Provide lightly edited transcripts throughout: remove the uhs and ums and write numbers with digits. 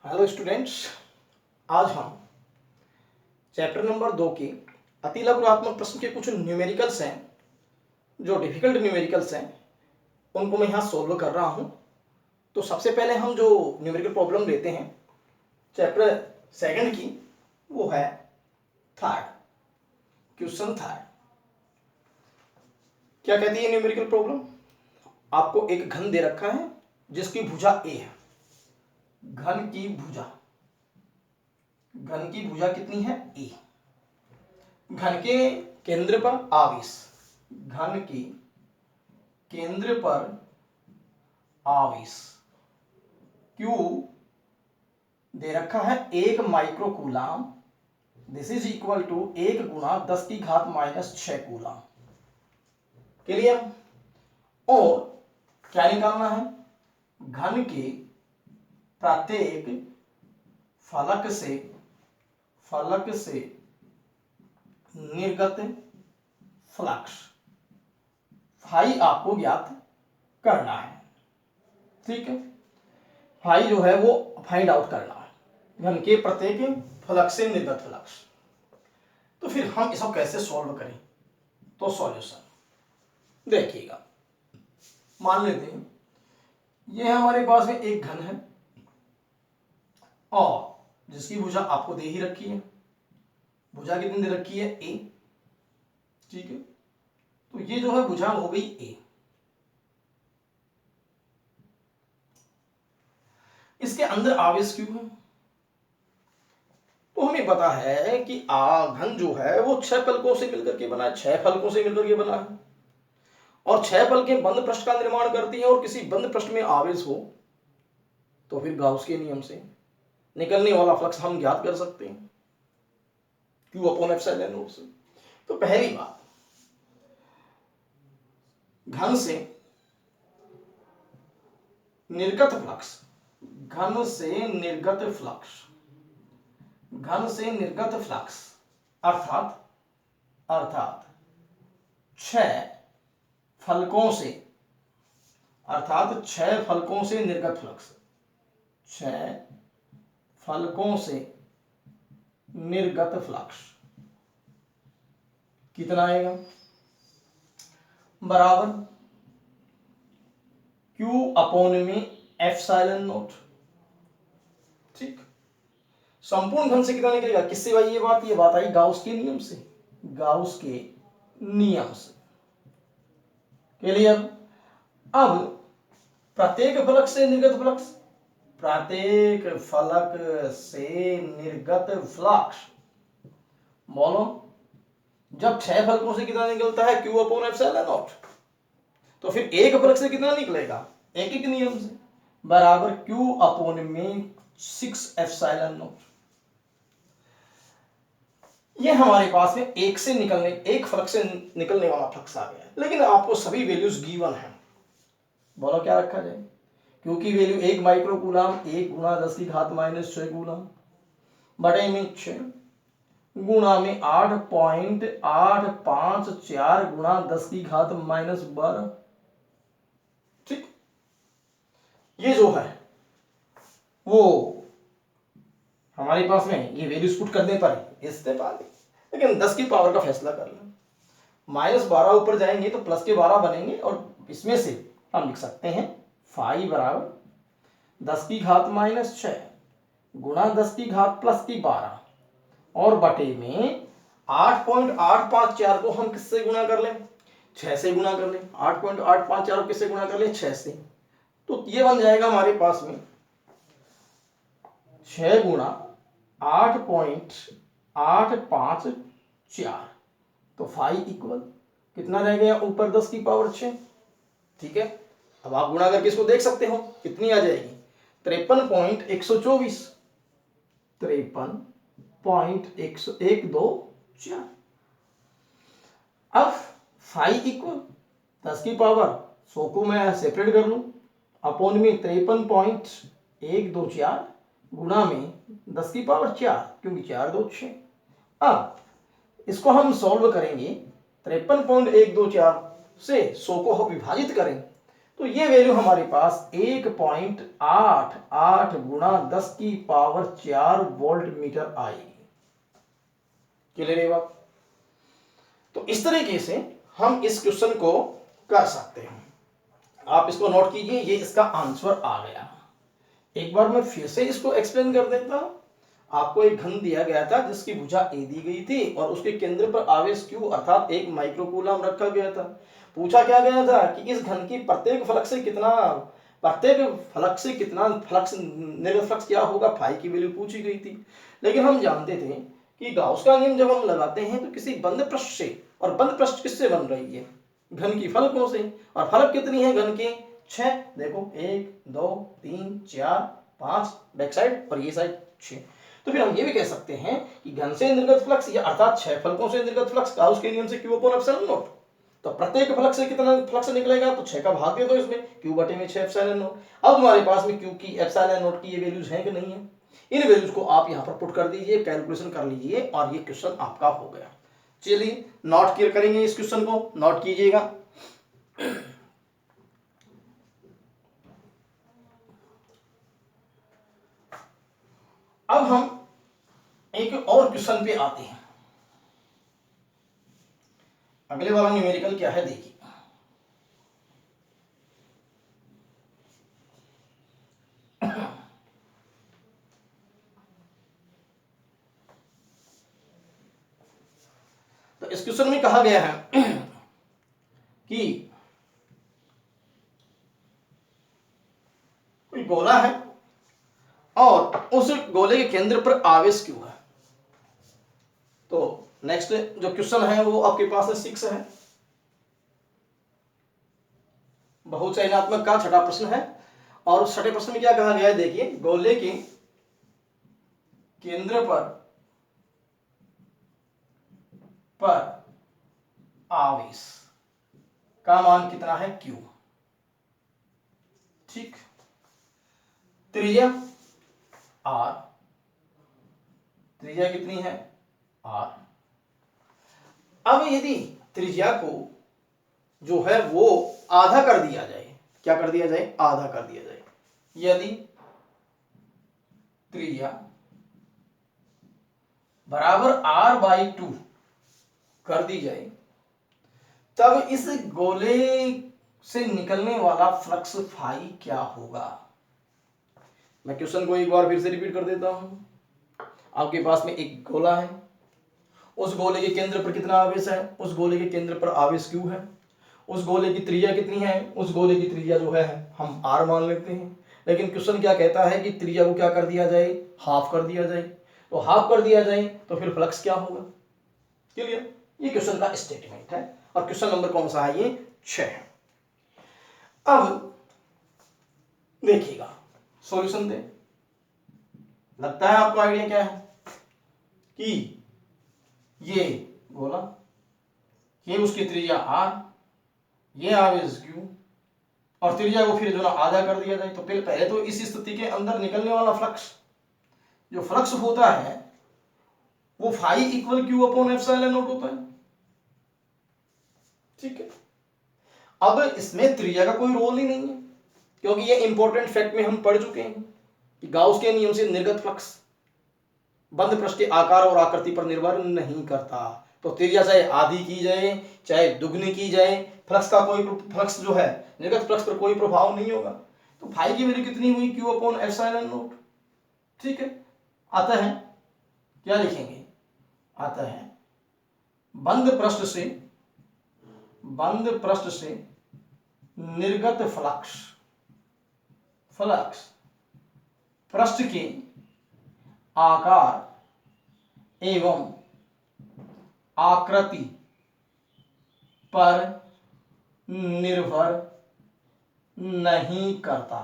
Hello students, आज हम chapter number 2 के अति लघुत्मक प्रश्न के कुछ न्यूमेरिकल्स हैं, जो डिफिकल्ट न्यूमेरिकल्स हैं, उनको मैं यहाँ सोल्व कर रहा हूँ। तो सबसे पहले हम जो न्यूमेरिकल प्रॉब्लम लेते हैं चैप्टर सेकंड की, वो है क्वेश्चन थर्ड। क्या कहती है न्यूमेरिकल प्रॉब्लम? आपको एक घन दे रखा है जिसकी भुजा ए है। घन की भुजा कितनी है? ए। घन के केंद्र पर आवेश, घन के केंद्र पर आवेश Q दे रखा है 1 microcoulomb. This is equal to 1 गुना 10 की घात माइनस 6 कूलम। क्लियर? और क्या निकालना है? घन के प्रत्येक फलक से निर्गत फ्लक्स फाई आपको ज्ञात करना है। ठीक है, फाई जो है वो फाइंड आउट करना है, घन के प्रत्येक फलक से निर्गत फ्लक्स। तो फिर हम इसको कैसे सॉल्व करें? तो सॉल्यूशन देखिएगा। मान लेते हैं ये हमारे पास में एक घन है और जिसकी भुजा आपको दे ही रखी है। भुजा कितनी दे रखी है? ए। ठीक है, तो ये जो है भुजा हो गई ए। इसके अंदर आवेश क्यों है? तो हमें पता है कि घन जो है वो 6 फलकों से मिलकर के बना है, 6 फलकों से मिलकर के बना है। और 6 फलकें बंद पृष्ठ का निर्माण करती हैं, और किसी बंद पृष्ठ में आवेश हो तो फिर गाउस के नियम से निकलने वाला फ्लक्स हम ज्ञात कर सकते हैं, Q अपॉन एप्सिलॉन नॉट से। तो पहली बात, घन से निर्गत फ्लक्स, घन से निर्गत फ्लक्स अर्थात 6 फलकों से, अर्थात 6 फलकों से निर्गत फ्लक्स, 6 फलकों से निर्गत फ्लक्स कितना आएगा? बराबर Q अपॉन में एप्सिलॉन नॉट। ठीक, संपूर्ण घन से कितना निकलेगा? किससे भाई? ये बात आई गाउस के नियम से, गाउस के नियम से। क्लियर? अब प्रत्येक फलक से निर्गत फ्लक्स, प्रत्येक फलक से निर्गत फ्लक्स, बोलो जब 6 फलकों से कितना निकलता है? Q upon epsilon not. तो फिर एक फलक से कितना निकलेगा? एक नियम से, बराबर Q अपॉन में 6 एप्सिलॉन नॉट। ये हमारे पास में एक फलक से निकलने वाला फ्लक्स आ गया है। लेकिन आपको सभी वैल्यूज गिवन है। बोलो क्या रखा जाए? Q की वैल्यू 1 माइक्रोकूलम, 1 गुना 10 की घात माइनस 6 कूलम, बटे में 6 गुणा में 8.854 गुणा 10 की घात माइनस 12। ठीक, ये जो है वो हमारे पास में ये वैल्यूज पुट करने पर इससे पाले, लेकिन 10 की पावर का फैसला कर लें। माइनस 12 ऊपर जाएंगे तो प्लस के 12 बनेंगे, और इसमें से हम लिख सकते हैं फाई बराबर 10 की घात माइनस 6 गुणा 10 की घात प्लस की 12 और बटे में 8.854 को हम किससे गुणा कर लें? 6 से गुणा कर लें। 8.854 किससे गुणा कर लें? 6 से। तो ये बन जाएगा हमारे पास में 6 गुणा 8.854। तो फाई इक्वल कितना रह गया? ऊपर 10 की पावर 6। ठीक है, अब आप गुणा करके इसको देख सकते हो कितनी आ जाएगी? 53.124, 53.124। अब फाई इक्वल 10 की पावर 100 को मैं सेपरेट कर लूं, अपॉन में 53.124 गुणा में 10 की पावर 4, क्योंकि 4 2 6। अब इसको हम सॉल्व करेंगे, 53.124 से 100 को विभाजित करें तो ये वैल्यू हमारे पास 1.88 गुणा 10⁴ वोल्ट मीटर आएगी। क्लियर है बात? तो इस तरीके से हम इस क्वेश्चन को कर सकते हैं। आप इसको नोट कीजिए, ये इसका आंसर आ गया। एक बार मैं फिर से इसको एक्सप्लेन कर देता हूं। आपको एक घन दिया गया था जिसकी भुजा ए दी गई थी और उसके केंद्र पर आवेश Q अर्थात 1 माइक्रोकूलम रखा गया था। पूछा क्या गया था कि इस घन की प्रत्येक फलक से कितना फ्लक्स निर्गत फ्लक्स क्या होगा, फाई की वैल्यू पूछी गई थी। लेकिन हम जानते थे कि गाउस का नियम जब हम लगाते हैं तो किसी बंद पृष्ठ से, और बंद पृष्ठ किससे बन रही है, घन की फलकों से, और फलक कितनी है घन के 6। देखो 1 2 3 4 5 बैक साइड और ये साइड 6। तो फिर हम ये भी कह सकते हैं कि घन से निर्गत फ्लक्स या अर्थात 6 फलकों से निर्गत फ्लक्स गाउस के नियम से Q/ε0। तो प्रत्येक फलक से कितना फ्लक्स निकलेगा, तो 6 का भाग दे दो इसमें, Q/6ε0। अब हमारे पास में Q की ε0 की ये वैल्यूज हैं कि नहीं है, इन वैल्यूज को आप यहाँ पर पुट कर दीजिए, कैलकुलेशन कर लीजिए और ये क्वेश्चन आपका हो गया। चलिए नोट क्लियर करेंगे, इस क्वेश्चन को नोट कीजिएगा। अब हम एक और क्वेश्चन पे आते हैं। अगले वाला न्यूमेरिकल क्या है देखिए। तो इस क्वेश्चन में कहा गया है कि कोई गोला है और उस गोले के केंद्र पर आवेश Q है। तो नेक्स्ट जो क्वेश्चन है वो आपके पास 6 है, बहुचयनात्मक का छठा प्रश्न है। और उस छठे प्रश्न में क्या कहा गया है देखिए, गोले के केंद्र पर आवेश का मान कितना है Q। ठीक, त्रिज्या R, त्रिज्या कितनी है R। अब यदि त्रिज्या को जो है वो आधा कर दिया जाए, क्या कर दिया जाए, आधा कर दिया जाए। यदि त्रिज्या बराबर R/2 कर दी जाए, तब इस गोले से निकलने वाला फ्लक्स फाई क्या होगा। मैं क्वेश्चन को एक बार फिर से रिपीट कर देता हूं। आपके पास में एक गोला है, उस गोले के केंद्र पर कितना आवेश है, उस गोले के केंद्र पर आवेश Q है। उस गोले की त्रिज्या कितनी है, उस गोले की त्रिज्या जो है हम R मान लेते हैं। लेकिन क्वेश्चन क्या कहता है कि त्रिज्या को क्या कर दिया जाए, हाफ कर दिया जाए। तो हाफ कर दिया जाए तो फिर फ्लक्स क्या होगा। क्लियर, ये क्वेश्चन का स्टेटमेंट है और क्वेश्चन नंबर कौन सा है, ये 6 है। अब देखिएगा सॉल्यूशन दे, लगता है आपको आइडिया क्या है कि ये गोला, ये उसकी त्रिज्या R, ये आवेश Q, और त्रिज्या को फिर जो ना आधा कर दिया जाए। तो पहले तो इस स्थिति के अंदर निकलने वाला फ्लक्स, जो फ्लक्स होता है वो फाई इक्वल Q/ε0 होता है। ठीक है, अब इसमें त्रिज्या का कोई रोल ही नहीं है, क्योंकि ये इंपॉर्टेंट फैक्ट में हम पढ़ चुके हैं कि गाउस के नियम से निर्गत फ्लक्स बंद पृष्ठ के आकार और आकृति पर निर्भर नहीं करता। तो त्रिज्या चाहे आधी की जाए चाहे दुगनी की जाए, फ्लक्स जो है निर्गत फ्लक्स पर कोई प्रभाव नहीं होगा। तो फाई की वैल्यू कितनी हुई, Q/ε0। ठीक है, आता है क्या लिखेंगे, आता है बंद पृष्ठ से निर्गत फ्लक्स पृष्ठ के आकार एवं आकृति पर निर्भर नहीं करता।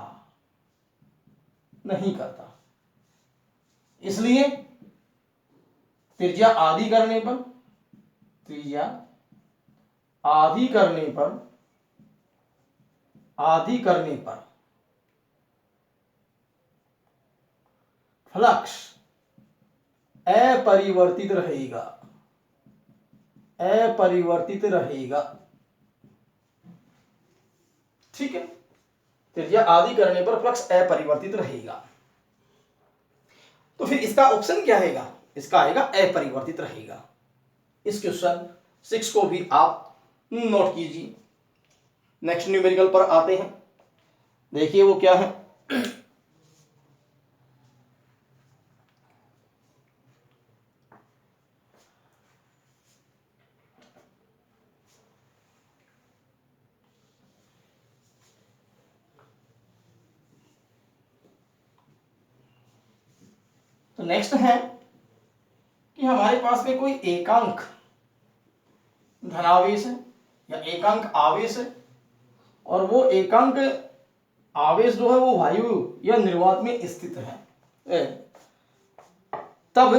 इसलिए त्रिज्या आधी करने पर फ्लक्स अपरिवर्तित रहेगा। ठीक है, त्रिज्या आधी करने पर फ्लक्स अपरिवर्तित रहेगा। तो फिर इसका ऑप्शन क्या आएगा? इसका आएगा अपरिवर्तित रहेगा। इस क्वेश्चन 6 को भी आप नोट कीजिए। नेक्स्ट न्यूमेरिकल पर आते हैं, देखिए वो क्या है। तो नेक्स्ट है कि हमारे पास में कोई एकांक धनावेश है या एकांक आवेश है, और वो एकांक आवेश जो है वो वायु या निर्वात में स्थित है, तब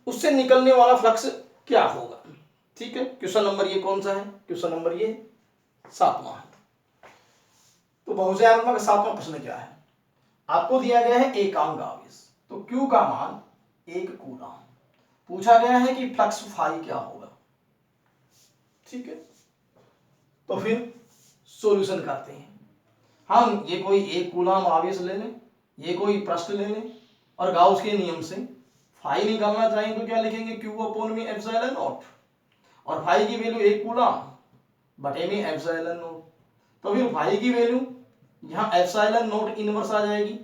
उससे निकलने वाला फ्लक्स क्या होगा? ठीक है, क्वेश्चन नंबर ये कौन सा है? क्वेश्चन नंबर ये 7वां है। तो बहुचयनात्मक 7वां प्रश्न क्या है? आपको दिया गया है एकांक आवेश, तो Q का मान 1 कूलम, पूछा गया है कि फ्लक्स फाई क्या होगा। ठीक है, तो फिर सॉल्यूशन करते हैं। हम ये कोई 1 कूलम आवेश ले लें, ये कोई पृष्ठ ले लें, और गाउस के नियम से फाई निकालना चाहें तो क्या लिखेंगे? Q अपॉन में एप्सिलॉन नॉट, और फाई की वैल्यू 1 कूलम बटे में एप्सिलॉन नॉट। तो फिर फाई की वैल्यू यहाँ एप्सिलॉन नॉट इनवर्स आ जाएगी।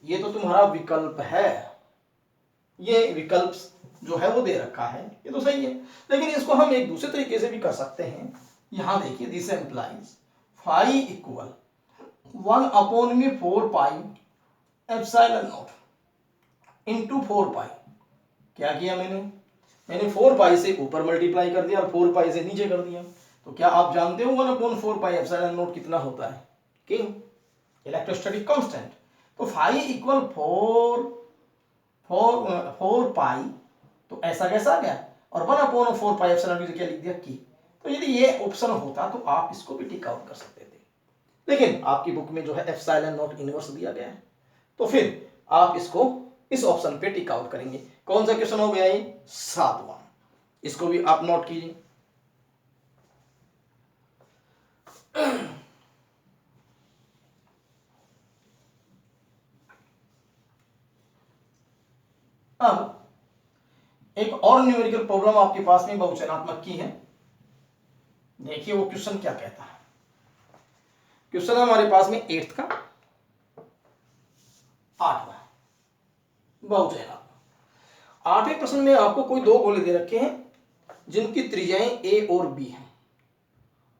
ये तो तुम्हारा विकल्प है, ये विकल्प जो है वो दे रखा है, ये तो सही है, लेकिन इसको हम एक दूसरे तरीके से भी कर सकते हैं। यहां देखिए, this implies phi equal 1 upon में 4 pi epsilon naught into 4 pi. क्या किया मैंने 4 पाई से ऊपर मल्टीप्लाई कर दिया और 4 पाई से नीचे कर दिया। तो क्या आप जानते हो 1 अपॉन 4 पाई एप्सिलॉन नॉट कितना होता है? कि इलेक्ट्रोस्टैटिक कांस्टेंट। तो फाई इक्वल 4 पाई, तो ऐसा कैसा आ गया, और 1 अपॉन 4 पाई एप्सिलॉन नॉट क्या लिख दिया? की। तो यदि ये ऑप्शन होता तो आप इसको भी टिक आउट कर सकते थे, लेकिन आपकी बुक में जो है एप्सिलॉन नॉट इनवर्स दिया गया है, तो फिर आप इसको इस ऑप्शन पे टिक आउट करेंगे। कौन सा क्वेश्चन हो गया ये? 7वां। इसको भी आप नोट कीजिए। अब एक और न्यूमेरिकल प्रॉब्लम आपके पास में बहुचयनात्मक की है, देखिए वो क्वेश्चन क्या कहता है। क्वेश्चन है हमारे पास में 8th का 8वां बहुचयनात्मक। 8वें प्रश्न में आपको कोई 2 गोले दे रखे हैं जिनकी त्रिज्याएं A और B हैं,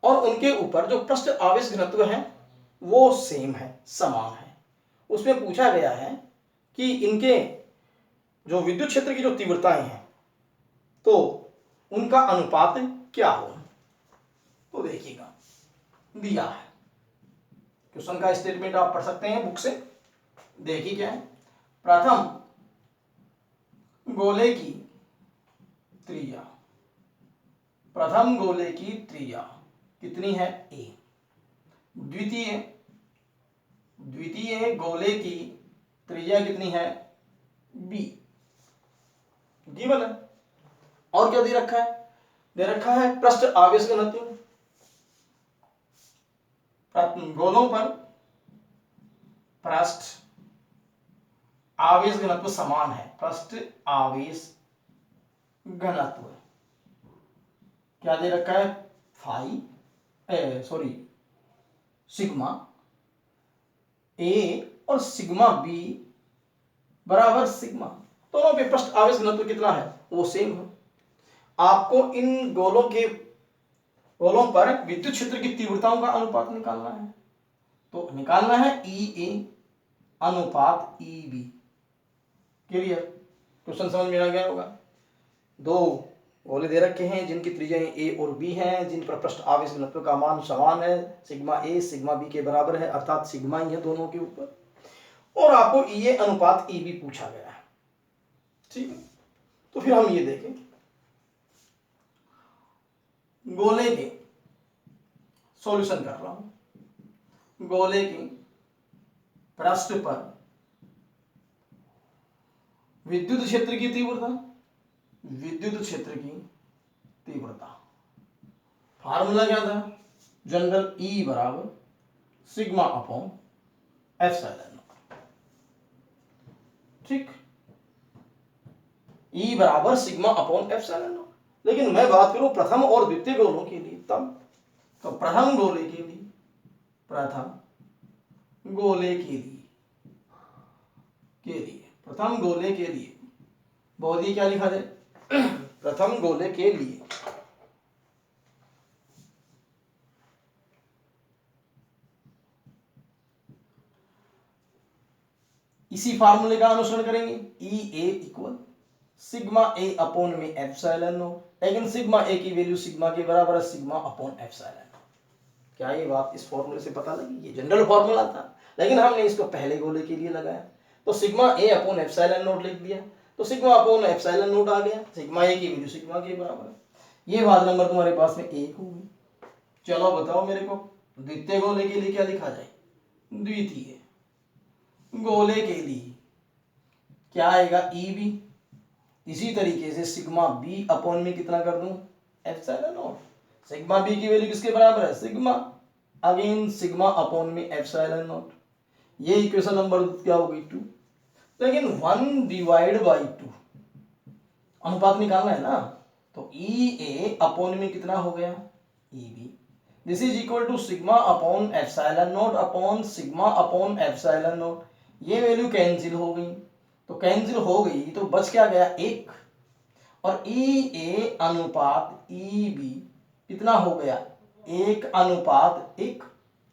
और उनके ऊपर जो पृष्ठ आवेश घनत्व है वो सेम है, समान है। उसमें पूछा गया है कि इनके जो विद्युत क्षेत्र की जो तीव्रताएं हैं तो उनका अनुपात क्या हो। तो देखिएगा, दिया है क्वेश्चन का स्टेटमेंट, आप पढ़ सकते हैं बुक से। देखिए क्या है, प्रथम गोले की त्रिज्या, प्रथम गोले की त्रिज्या कितनी है? A। द्वितीय गोले की त्रिज्या कितनी है? B। गिवन है। और क्या दे रखा है? दे रखा है पृष्ठ आवेश घनत्व। गोलों पर पृष्ठ आवेश घनत्व समान है, पृष्ठ आवेश घनत्व क्या दे रखा है? सिग्मा A और सिग्मा B बराबर सिग्मा, दोनों पे पृष्ठ आवेश घनत्व कितना है? वो सेम है। आपको इन गोलों पर विद्युत क्षेत्र की तीव्रताओं का अनुपात निकालना है, तो निकालना है EA अनुपात EB। क्लियर? क्वेश्चन समझ में आ गया होगा। 2 गोले दे रखे हैं जिनकी त्रिज्याएं A और B हैं, जिन पर पृष्ठ आवेश घनत्व का मान समान है, सिग्मा A सिग्मा B के बराबर है, अर्थात सिग्मा ही है दोनों के ऊपर, और आपको EA अनुपात EB पूछा गया है। ठीक है, तो फिर हम ये देखें, गोले के सॉल्यूशन कर रहा हूं। गोले के पृष्ठ पर विद्युत क्षेत्र की तीव्रता, विद्युत क्षेत्र की तीव्रता, फार्मूला क्या था? जनरल E बराबर सिग्मा अपॉन एप्सिलॉन नॉट। ठीक, E बराबर सिग्मा अपॉन एप्सिलॉन नॉट। लेकिन मैं बात करूं प्रथम और द्वितीय गोलों के लिए, तब तो प्रथम गोले के लिए, प्रथम गोले के लिए प्रथम गोले के लिए बहुत ही क्या लिखा जाए प्रथम गोले के लिए इसी फार्मूले का अनुसरण करेंगे। ई ए इक्वल सिग्मा ए अपॉन में एप्सिलॉन नॉट। लेकिन सिग्मा ए की वैल्यू सिग्मा के बराबर है सिग्मा अपॉन एप्सिलॉन नॉट। क्या ये बात इस फॉर्मूले से पता लगी? ये जनरल फॉर्मूला था, लेकिन हमने इसको पहले गोले के लिए लगाया, तो sigma A upon epsilon not लिख दिया, तो सिग्मा अपॉन एप्सिलॉन नॉट आ गया। सिग्मा ए की वैल्यू सिग्मा के बराबर है। ये बात नंबर तुम्हारे पास में एक होगी। चलो बताओ मेरे को द्वितीय गोले के लिए क्या लिखा जाए? द्वितीय गोले के लिए क्या आएगा? E B. इसी तरीके से सिग्मा बी अपॉन में कितना कर दूं? Epsilon not. सिग्मा बी की वैल्यू किसके बराबर है? सिग्मा, अगेन सिग्मा अपॉन में एप्सिलॉन नॉट। ये इक्वेशन नंबर क्या होगी? 2। लेकिन 1 डिवाइड बाई 2 अनुपात निकालना है ना, तो ई ए अपॉन में कितना हो गया? E B. This is equal to sigma upon epsilon naught upon sigma upon epsilon naught. ये वैल्यू कैंसिल हो गई, तो कैंसिल हो गई तो बच क्या गया? 1। और ई ए अनुपात ई बी कितना हो गया? 1 अनुपात 1,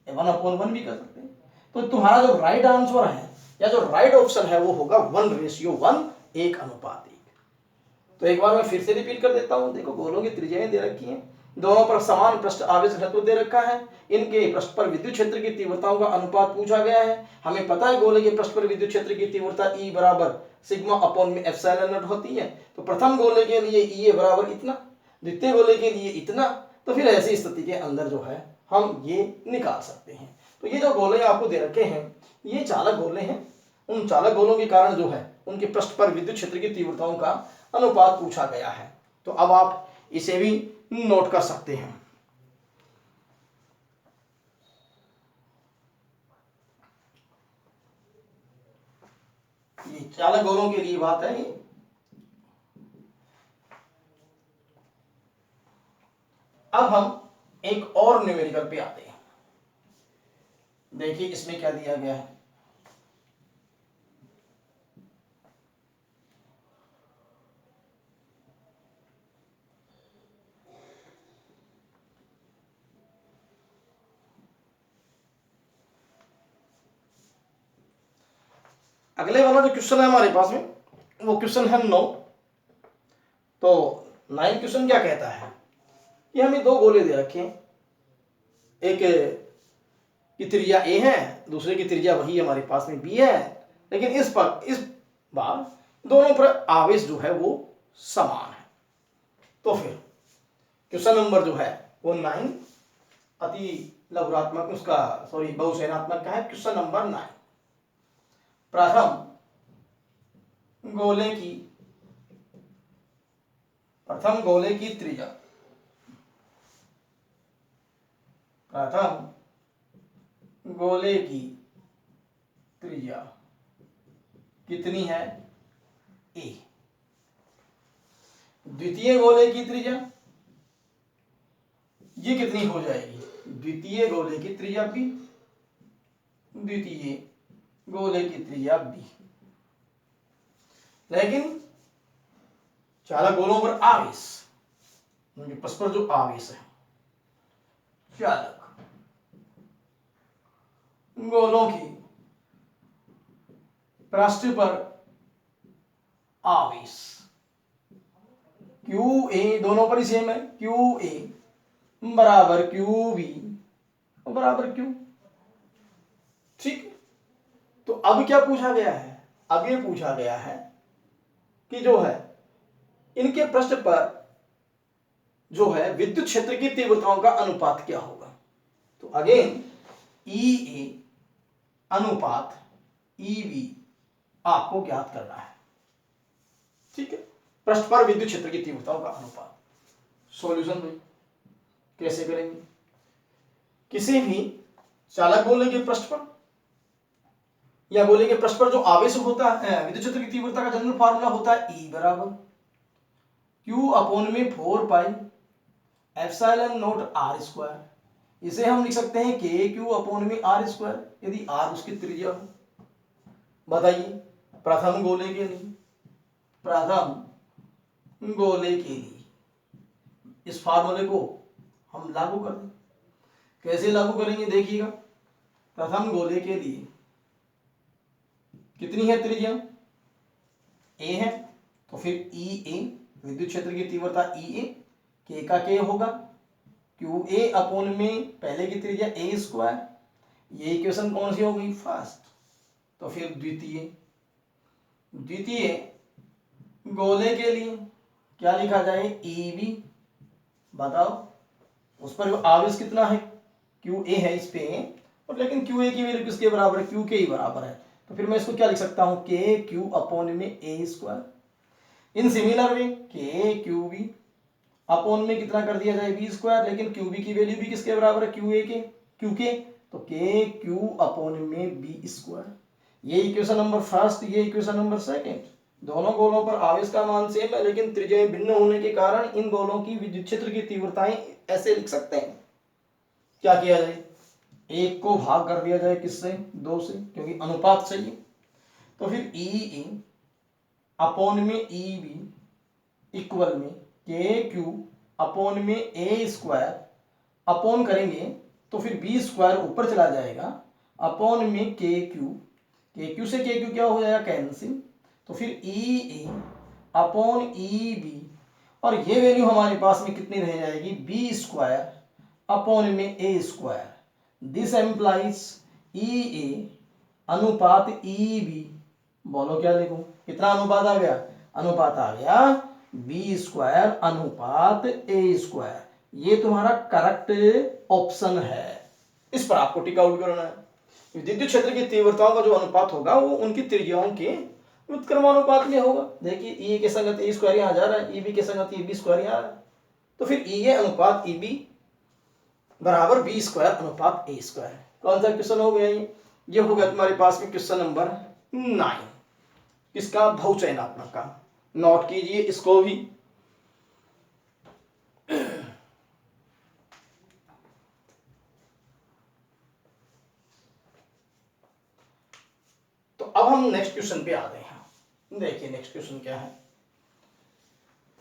1/1 भी कर सकते हैं। तो तुम्हारा जो राइट आंसर है या जो राइट ऑप्शन है वो होगा 1:1, 1 अनुपात 1। तो एक बार मैं फिर से रिपीट कर देता हूं। देखो गोलों की त्रिज्याएं दे रखी हैं, दोनों पर समान पृष्ठ आवेश घनत्व दे रखा है, इनके पृष्ठ पर विद्युत क्षेत्र की तीव्रताओं का अनुपात पूछा गया है। हमें पता है गोले के पृष्ठ पर विद्युत क्षेत्र की तीव्रता E बराबर सिग्मा अपॉन में एप्सिलॉन नॉट होती है। तो प्रथम गोले के लिए E बराबर इतना, द्वितीय गोले के लिए इतना। तो फिर ऐसी स्थिति के अंदर जो है हम ये निकाल सकते हैं। तो ये जो गोले आपको दे रखे हैं ये चालक गोले हैं। उन चालक गोलों के कारण जो है उनके पृष्ठ पर विद्युत क्षेत्र की तीव्रताओं का अनुपात पूछा गया है। तो अब आप इसे भी नोट कर सकते हैं। ये चालक गोलों के लिए बात है। अब हम एक और न्यूमेरिकल पे आते हैं। देखिए इसमें क्या दिया गया है। अगले वाला जो क्वेश्चन है हमारे पास में वो क्वेश्चन है 9। तो 9 क्वेश्चन क्या कहता है कि हमें 2 गोले दे रखे हैं, एक की त्रिज्या ए है, दूसरे की त्रिज्या वही हमारे पास में बी है, लेकिन इस बार दोनों पर आवेश जो है वो समान है। तो फिर क्वेश्चन नंबर जो है वो 9 अति लघुरात्मक उसका बहुसेनात्मक का है। क्वेश्चन नंबर 9, प्रथम गोले की त्रिज्या, प्रथम गोले की त्रिज्या कितनी है? ए। द्वितीय गोले की त्रिज्या ये कितनी हो जाएगी? द्वितीय गोले की त्रिज्या बी, द्वितीय गोले की त्रिज्या बी। लेकिन चालक गोलों पर आवेश, उनके परस्पर जो आवेश है, चालक गोलों की पृष्ठ पर आवेश क्यू ए, दोनों पर ही सेम है, क्यू ए बराबर क्यू बी बराबर क्यू। ठीक, तो अब क्या पूछा गया है? अब ये पूछा गया है कि जो है इनके पृष्ठ पर जो है विद्युत क्षेत्र की तीव्रताओं का अनुपात क्या होगा। तो अगेन ई ए अनुपात ई बी आपको ज्ञात करना है। ठीक है, पृष्ठ पर विद्युत क्षेत्र की तीव्रताओं का अनुपात। सॉल्यूशन भाई कैसे करेंगे? किसी भी चालक गोले के पृष्ठ पर या गोले के पृष्ठ पर जो आवेश होता है, विद्युत क्षेत्र की तीव्रता का जनरल फार्मूला होता है E बराबर Q अपॉन में 4 pi epsilon not R square. इसे हम लिख सकते हैं KQ अपॉन में R स्क्वायर यदि R उसकी त्रिज्या हो। बताइए प्रथम गोले के लिए, प्रथम गोले के लिए इस फार्मूले को हम लागू कर दें। कैसे लागू करेंगे देखिएगा। प्रथम गोले के लिए कितनी है त्रिज्या? ए है, तो फिर ई ए विद्युत क्षेत्र की तीव्रता ई ए, के का के होगा क्यू ए अपॉन में पहले की त्रिज्या ए स्क्वायर। ये इक्वेशन कौन सी हो गई? फर्स्ट। तो फिर द्वितीय गोले के लिए क्या लिखा जाए? E B. बताओ उस पर आवेश कितना है? क्यू ए है इस पे, और लेकिन क्यू ए की वैल्यू किसके बराबर है? क्यू के ही बराबर है। तो फिर मैं इसको क्या लिख सकता हूं? के क्यू अपॉन में ए स्क्वायर। इन सिमिलर वे के क्यू बी अपॉन में कितना कर दिया जाए? B square. लेकिन क्यू बी की वैल्यू भी किसके बराबर है? क्यू ए के, क्यू के, तो के क्यू अपॉन में बी स्क्वायर। ये इक्वेशन नंबर फर्स्ट, ये इक्वेशन नंबर सेकेंड। दोनों गोलों पर आवेश का मान सेम है, लेकिन त्रिज्याएं भिन्न होने के कारण इन गोलों की विद्युत क्षेत्र की तीव्रताएं ऐसे लिख सकते हैं। क्या किया जाए? एक को भाग कर दिया जाए किससे? 2 से, क्योंकि अनुपात चाहिए। तो फिर ई ए अपॉन में ई बी इक्वल में के क्यू अपॉन में ए स्क्वायर, अपॉन करेंगे तो फिर बी स्क्वायर ऊपर चला जाएगा, अपॉन में के क्यू से के क्यू क्या हो जाएगा? कैंसिल। तो फिर ई ए अपॉन ई बी, और ये वैल्यू हमारे पास में कितनी रह जाएगी? बी स्क्वायर अपॉन में ए स्क्वायर। दिस एम्प्लाइज ई ए अनुपात ई बी। बोलो क्या लिखूं? कितना अनुपात आ गया? अनुपात आ गया बी स्क्वायर अनुपात ए स्क्वायर। ये तुम्हारा करेक्ट ऑप्शन है। इस पर आपको टिक आउट करना है। विद्युत क्षेत्र की तीव्रताओं का जो अनुपात होगा वो उनकी त्रिज्याओं के व्युत्क्रमानुपात में होगा। देखिए ई के संगत ए स्क्वायर यहाँ जा रहा है, ई बी के संगत ई बी स्क्वायर यहाँ आ रहा है, तो फिर ई ए अनुपात ई बी बराबर बी स्क्वायर अनुपात ए स्क्वायर। कौन सा क्वेश्चन हो गया ये हो गया तुम्हारे पास में क्वेश्चन नंबर 9। किसका? बहुचयनात्मक का। नोट कीजिए इसको भी। तो अब हम नेक्स्ट क्वेश्चन पे आते हैं। देखिए नेक्स्ट क्वेश्चन क्या है।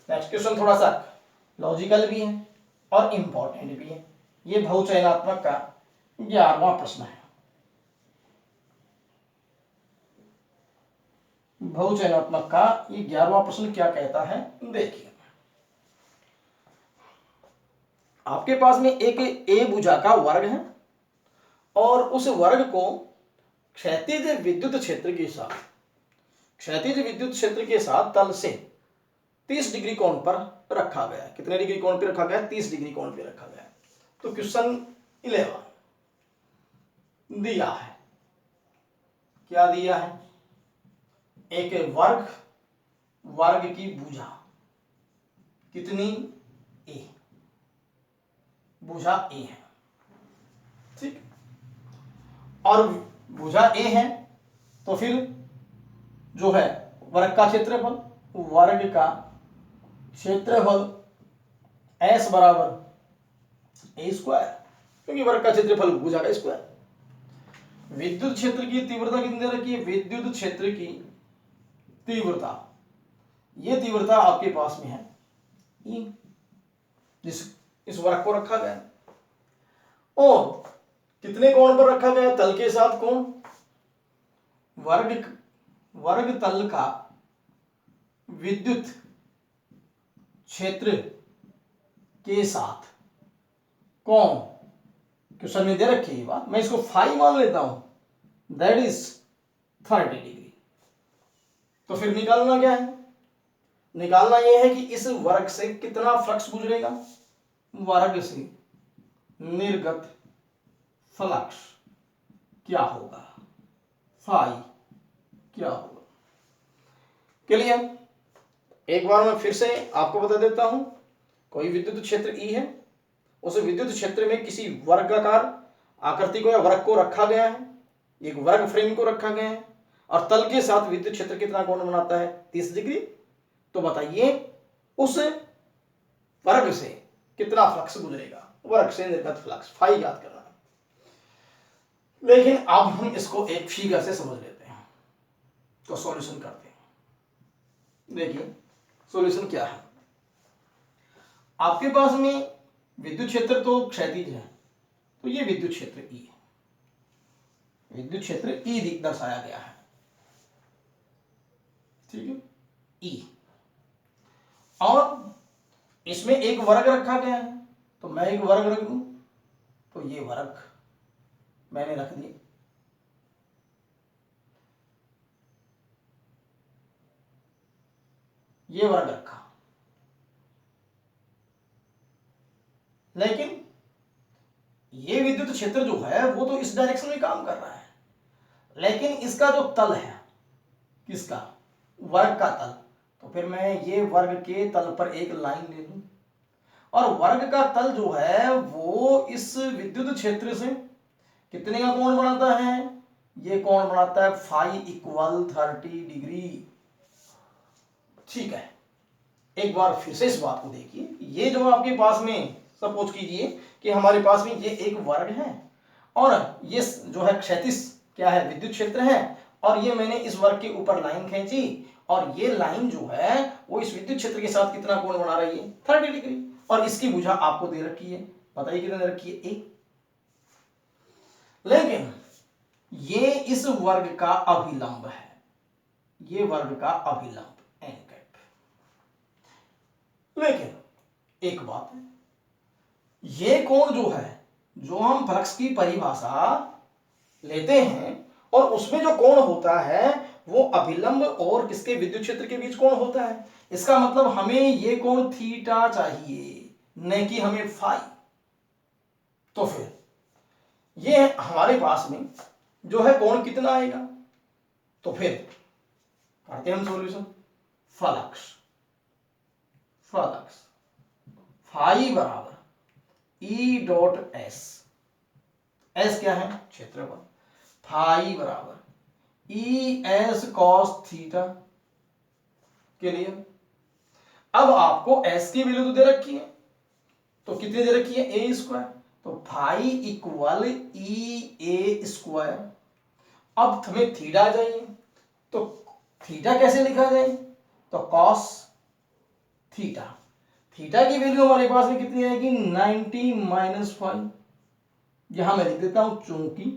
नेक्स्ट क्वेश्चन थोड़ा सा लॉजिकल भी है और इंपॉर्टेंट भी है। ये बहुचयनात्मक का 11वां प्रश्न है। बहुचयनात्मक का ये 11वां प्रश्न क्या कहता है देखिए। आपके पास में एक ए भुजा का वर्ग है और उस वर्ग को क्षैतिज विद्युत क्षेत्र के साथ तल से 30 डिग्री कोण पर रखा गया। कितने डिग्री कोण पर रखा गया? 30 डिग्री कोण पर रखा गया। तो क्वेश्चन 11 दिया है। क्या दिया है? एक वर्ग की भुजा कितनी? ए, भुजा ए है, ठीक। और भुजा ए है तो फिर जो है वर्ग का क्षेत्रफल, वर्ग का क्षेत्रफल एस बराबर ए स्क्वायर, क्योंकि वर्ग का क्षेत्रफल भुजा का स्क्वायर। विद्युत क्षेत्र की तीव्रता कितनी दे रखी है? विद्युत क्षेत्र की तीव्रता, ये तीव्रता आपके पास में है ई, इस वर्ग को रखा गया और कितने कोण पर रखा गया? तल के साथ कोण। वर्ग तल का विद्युत क्षेत्र के साथ कोण क्वेश्चन में दे रखी है बात, मैं इसको फाई मान लेता हूं, दैट इज 30 डिग्री। तो फिर निकालना क्या है? निकालना यह है कि इस वर्ग से कितना फ्लक्स गुजरेगा? वर्ग से निर्गत फ्लक्स क्या होगा? फाई क्या होगा? क्लियर? एक बार मैं फिर से आपको बता देता हूं। कोई विद्युत क्षेत्र ई है, उस विद्युत क्षेत्र में किसी वर्गाकार आकृति को या वर्ग को रखा गया है, एक वर्ग फ्रेम को रखा गया है और तल के साथ विद्युत क्षेत्र कितना कोण बनाता है? 30 डिग्री। तो बताइए उस वर्ग से कितना फ्लक्स गुजरेगा? वर्ग से निर्गत फ्लक्स फाई याद करना है। लेकिन अब हम इसको एक फिगर से समझ लेते हैं, तो सॉल्यूशन करते हैं। देखिए सॉल्यूशन क्या है। आपके पास में विद्युत क्षेत्र तो क्षैतिज है, तो ये विद्युत क्षेत्र E है, विद्युत क्षेत्र E दर्शाया गया है, ठीक है, E। और इसमें एक वर्ग रखा गया है, तो मैं एक वर्ग रख दूं, तो ये वर्ग मैंने रख दिया। ये वर्ग रखा, लेकिन ये विद्युत क्षेत्र जो है वो तो इस डायरेक्शन में काम कर रहा है, लेकिन इसका जो तल है, किसका? वर्ग का तल, तो फिर मैं ये वर्ग के तल पर एक लाइन ले लूं और वर्ग का तल जो है वो इस विद्युत क्षेत्र से कितने का कोण बनाता है? ये कोण बनाता है फाई इक्वल 30 डिग्री। ठीक है, एक बार फिर से इस बात को देखिए। ये जो आपके पास में, सपोज कीजिए कि हमारे पास में ये एक वर्ग है और ये जो है क्षैतिज क्या है? विद्युत क्षेत्र है, और ये मैंने इस वर्ग के ऊपर लाइन खींची और ये लाइन जो है वो इस विद्युत क्षेत्र के साथ कितना कोण बना रही है? 30 डिग्री। और इसकी भुजा आपको दे रखी है, बताइए कितने दे रखी है? A। लेकिन ये इस वर्ग का अभिलंब है, ये वर्ग का अभिलंब n कैप। लेकिन एक बात है, ये कोण जो है, जो हम फ्लक्स की परिभाषा लेते हैं और उसमें जो कोण होता है वो अभिलंब और किसके? विद्युत क्षेत्र के बीच कोण होता है। इसका मतलब हमें ये कोण थीटा चाहिए, न कि हमें फाई। तो फिर ये हमारे पास में जो है कोण कितना आएगा? तो फिर करते हैं हम सॉल्यूशन। फ्लक्स फाई बराबर E डॉट एस, एस क्या है? क्षेत्रफल। फाई बराबर ई एस कॉस थीटा के लिए। अब आपको एस की वैल्यू तो दे रखी है, तो कितनी दे रखी है? ए स्क्वायर। तो phi equal E A square. अब हमें थीटा चाहिए, तो थीटा कैसे लिखा जाए? तो कॉस थीटा। थीटा की वैल्यू हमारे पास में कितनी आएगी? 90 माइनस 5। यहां मैं लिख देता हूं चूंकि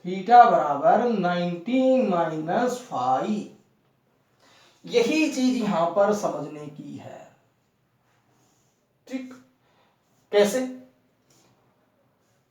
थीटा बराबर 90 माइनस 5। यही चीज यहां पर समझने की है, ठीक? कैसे?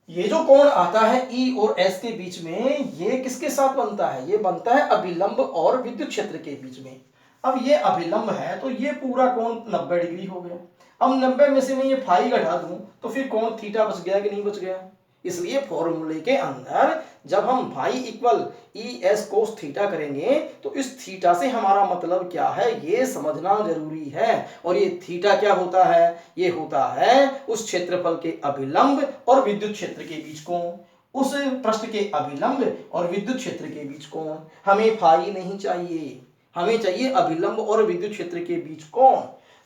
ये जो कोण आता है E और S के बीच में, ये किसके साथ बनता है? ये बनता है अभिलंब और विद्युत क्षेत्र के बीच में। अब ये अभिलंब है तो ये पूरा कोण 90 डिग्री हो गया। अब 90 में से मैं ये फाई घटा दूं तो फिर कोण थीटा बच गया कि नहीं बच गया? इसलिए फॉर्मूले के अंदर जब हम phi equal E S cos theta करेंगे तो इस थीटा से हमारा मतलब क्या है ये समझना जरूरी है। और ये थीटा क्या होता है? ये होता है उस क्षेत्रफल के अभिलंब और विद्युत क्षेत्र के बीच कोण, उस पृष्ठ के अभिलंब और विद्युत क्षेत्र के बीच कोण। हमें फाई नहीं चाहिए, हमें चाहिए अभिलंब और विद्युत क्षेत्र के बीच कोण।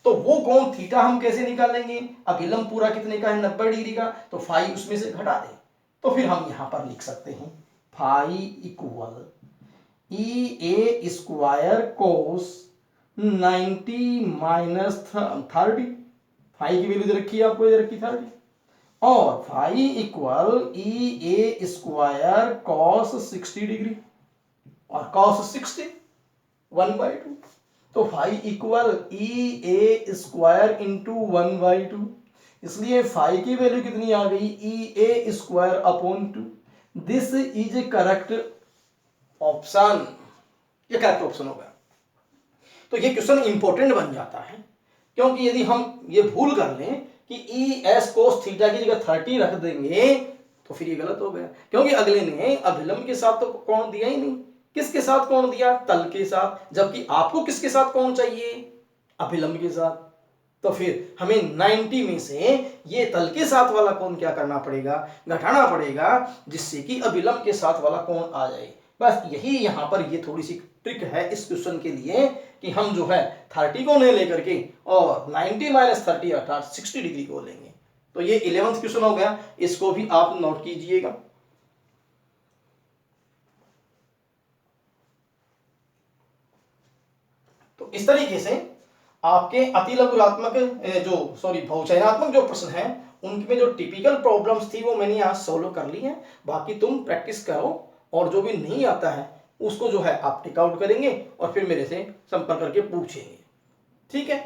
तो वो कोण थीटा हम कैसे निकालेंगे? अभिलंब पूरा कितने का है? 90 डिग्री का, तो फाई उसमें से घटा दे। तो फिर हम यहां पर लिख सकते हैं phi equal E A square cos 90 minus 30। Phi की वैल्यू दे रखी है आपको, दे रखी 30। और phi equal E A square cos 60 degree, और कॉस 60 1/2। तो phi equal E A square into 1/2। इसलिए फाई की वैल्यू कितनी आ गई? E A square upon 2। This is correct option, ये करेक्ट ऑप्शन होगा। तो ये क्वेश्चन इंपॉर्टेंट बन जाता है, क्योंकि यदि हम ये भूल कर लें कि ई एस कोस थीटा की जगह 30 रख देंगे तो फिर ये गलत हो गया, क्योंकि अगले ने अभिलंब के साथ तो कोण दिया ही नहीं। किसके साथ कोण दिया? तल के साथ। जबकि आपको किसके साथ कोण चाहिए? अभिलंब के साथ। तो फिर हमें 90 में से ये तल के साथ वाला कोण क्या करना पड़ेगा, घटाना पड़ेगा, जिससे कि अभिलंब के साथ वाला कोण आ जाए। बस यही यहाँ पर ये थोड़ी सी ट्रिक है इस क्वेश्चन के लिए कि हम जो है 30 को नहीं लेकर के और 90 माइनस 30 अर्थात 60 डिग्री को लेंगे। तो ये 11th क्वेश्चन हो गया, इसको भी आप नोट कीजिएगा। तो इस तरीके से आपके अतिलघुरात्मक बहुचयनात्मक जो प्रश्न है उनमें जो टिपिकल प्रॉब्लम्स थी वो मैंने यहाँ सोल्व कर ली है। बाकी तुम प्रैक्टिस करो और जो भी नहीं आता है उसको जो है आप टिक आउट करेंगे और फिर मेरे से संपर्क करके पूछेंगे। ठीक है।